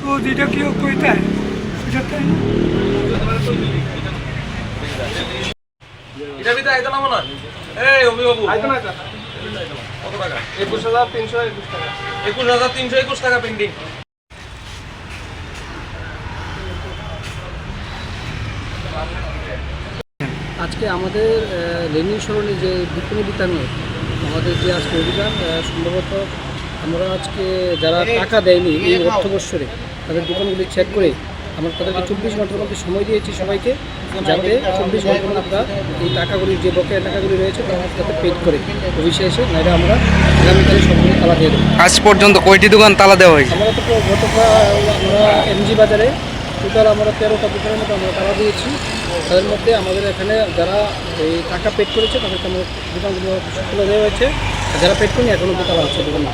তো যেটা কেউ কইতায় এটা ভিতরে আইতো না মনে হয়। এই অভিবাবু আইতো না কত টাকা? 21,321 টাকা। 21,321 টাকা পেন্ডিং। আজকে আমাদের লেনিন সরণি যে বিপণী বিতানে আমাদের যে আজকে অভিযান সম্ভবত আমরা আজকে যারা টাকা দেয়নি এই অর্থবর্ষরে তাদের দোকানগুলি চেক করে আমরা তাদেরকে 24 ঘন্টার মধ্যে সময় দিয়েছি সবাইকে, যাতে 24 ঘন্টার মধ্যে তারা এই টাকাগুলি যে বকেয়া টাকাগুলি রয়েছে তারা যাতে পেড করে অফিসে এসে, নাইলে আমরা আগামীকালে সবগুলি তালা দিয়ে দেবো। আজ পর্যন্ত কয়টি দোকান তালা দেওয়া হয়েছে? আমরা তো আমরা এমজি বাজারে টোটাল আমরা 13টা দোকানের মধ্যে আমরা তালা দিয়েছি। তাদের মধ্যে আমাদের এখানে যারা এই টাকা পেড করেছে তাদেরকে আমরা দোকানগুলো খুলে দেওয়া হয়েছে, যারা পেড করেনি এখনও তালা আছে দোকান।